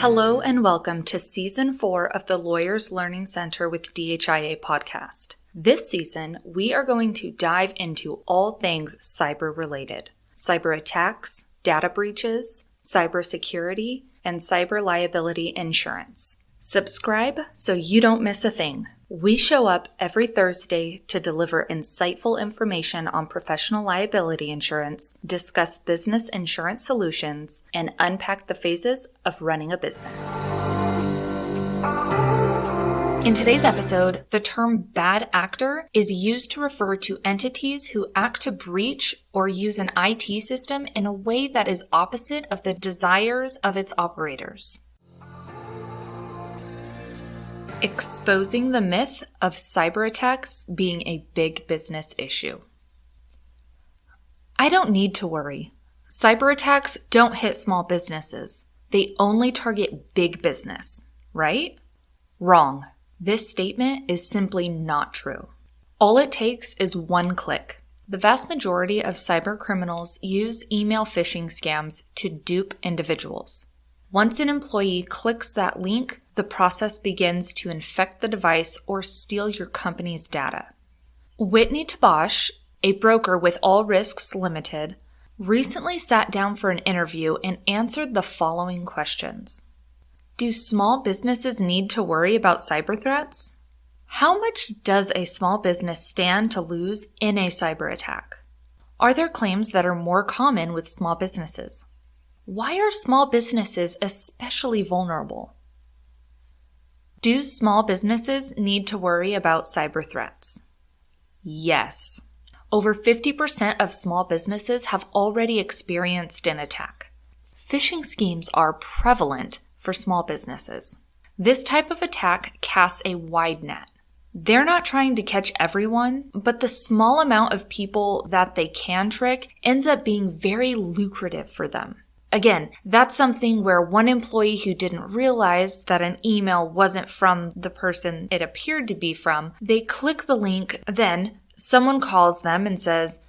Hello and welcome to Season 4 of the Lawyers Learning Center with DHIA podcast. This season, we are going to dive into all things cyber-related. Cyber attacks, data breaches, cybersecurity, and cyber liability insurance. Subscribe so you don't miss a thing. We show up every Thursday to deliver insightful information on professional liability insurance, discuss business insurance solutions, and unpack the phases of running a business. In today's episode, the term bad actor is used to refer to entities who act to breach or use an IT system in a way that is opposite of the desires of its operators. Exposing the myth of cyber attacks being a big business issue. I don't need to worry. Cyber attacks don't hit small businesses. They only target big business, right? Wrong. This statement is simply not true. All it takes is one click. The vast majority of cyber criminals use email phishing scams to dupe individuals. Once an employee clicks that link, the process begins to infect the device or steal your company's data. Whitney Tabash, a broker with All Risks Limited, recently sat down for an interview and answered the following questions. Do small businesses need to worry about cyber threats? How much does a small business stand to lose in a cyber attack? Are there claims that are more common with small businesses? Why are small businesses especially vulnerable? Do small businesses need to worry about cyber threats? Yes. Over 50% of small businesses have already experienced an attack. Phishing schemes are prevalent for small businesses. This type of attack casts a wide net. They're not trying to catch everyone, but the small amount of people that they can trick ends up being very lucrative for them. Again, that's something where one employee who didn't realize that an email wasn't from the person it appeared to be from, they click the link, then someone calls them and says,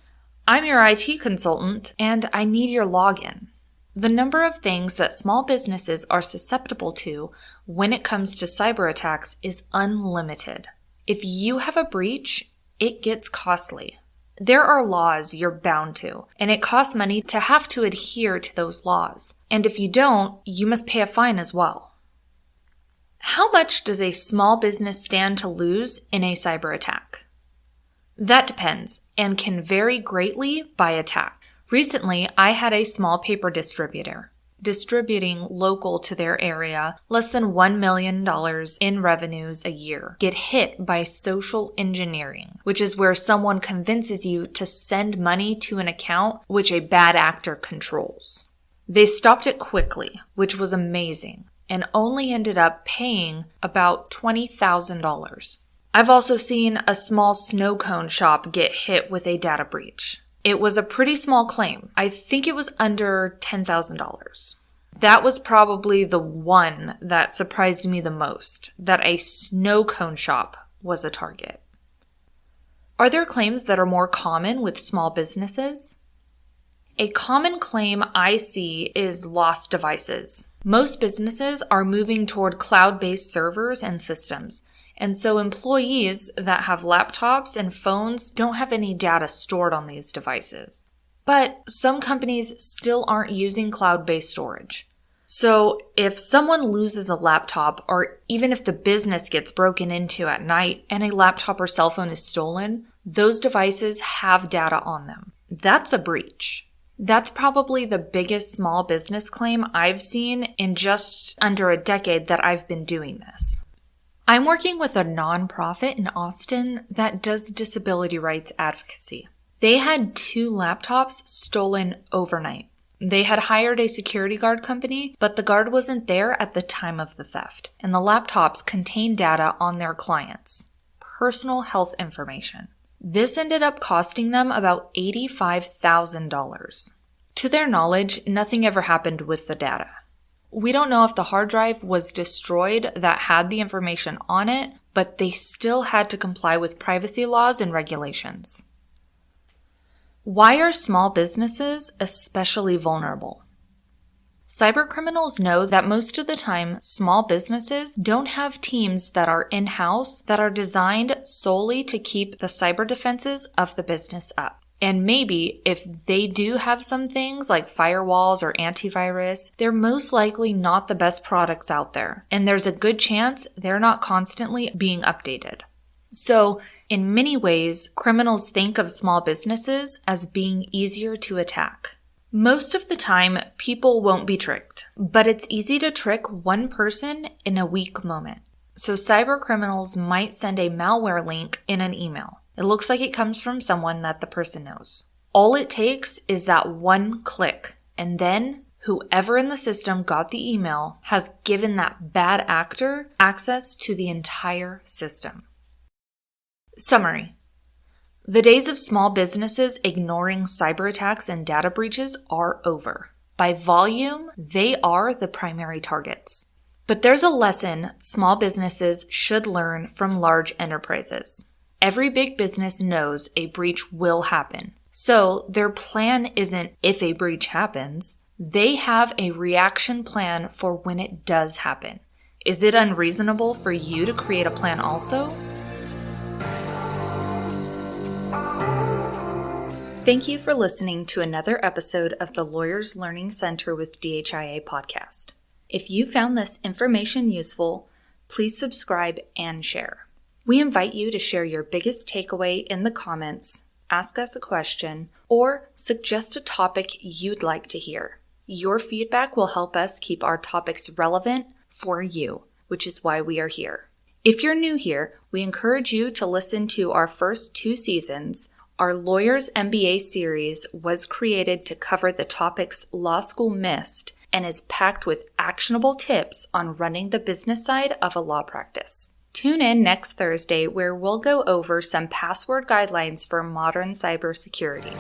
I'm your IT consultant and I need your login. The number of things that small businesses are susceptible to when it comes to cyber attacks is unlimited. If you have a breach, it gets costly. There are laws you're bound to, and it costs money to have to adhere to those laws. And if you don't, you must pay a fine as well. How much does a small business stand to lose in a cyber attack? That depends and can vary greatly by attack. Recently, I had a small paper distributor distributing local to their area, less than $1 million in revenues a year, get hit by social engineering, which is where someone convinces you to send money to an account which a bad actor controls. They stopped it quickly, which was amazing, and only ended up paying about $20,000. I've also seen a small snow cone shop get hit with a data breach. It was a pretty small claim. I think it was under $10,000. That was probably the one that surprised me the most, that a snow cone shop was a target. Are there claims that are more common with small businesses? A common claim I see is lost devices. Most businesses are moving toward cloud-based servers and systems. And so employees that have laptops and phones don't have any data stored on these devices. But some companies still aren't using cloud-based storage. So if someone loses a laptop, or even if the business gets broken into at night and a laptop or cell phone is stolen, those devices have data on them. That's a breach. That's probably the biggest small business claim I've seen in just under a decade that I've been doing this. I'm working with a nonprofit in Austin that does disability rights advocacy. They had 2 laptops stolen overnight. They had hired a security guard company, but the guard wasn't there at the time of the theft, and the laptops contained data on their clients, personal health information. This ended up costing them about $85,000. To their knowledge, nothing ever happened with the data. We don't know if the hard drive was destroyed that had the information on it, but they still had to comply with privacy laws and regulations. Why are small businesses especially vulnerable? Cybercriminals know that most of the time, small businesses don't have teams that are in-house that are designed solely to keep the cyber defenses of the business up. And maybe if they do have some things like firewalls or antivirus, they're most likely not the best products out there. And there's a good chance they're not constantly being updated. So, in many ways, criminals think of small businesses as being easier to attack. Most of the time, people won't be tricked, but it's easy to trick one person in a weak moment. So cyber criminals might send a malware link in an email. It looks like it comes from someone that the person knows. All it takes is that one click, and then whoever in the system got the email has given that bad actor access to the entire system. Summary. The days of small businesses ignoring cyber attacks and data breaches are over. By volume, they are the primary targets. But there's a lesson small businesses should learn from large enterprises. Every big business knows a breach will happen. So their plan isn't if a breach happens. They have a reaction plan for when it does happen. Is it unreasonable for you to create a plan also? Thank you for listening to another episode of the Lawyers Learning Center with DHIA podcast. If you found this information useful, please subscribe and share. We invite you to share your biggest takeaway in the comments, ask us a question, or suggest a topic you'd like to hear. Your feedback will help us keep our topics relevant for you, which is why we are here. If you're new here, we encourage you to listen to our first 2 seasons. Our Lawyers MBA series was created to cover the topics law school missed and is packed with actionable tips on running the business side of a law practice. Tune in next Thursday where we'll go over some password guidelines for modern cybersecurity.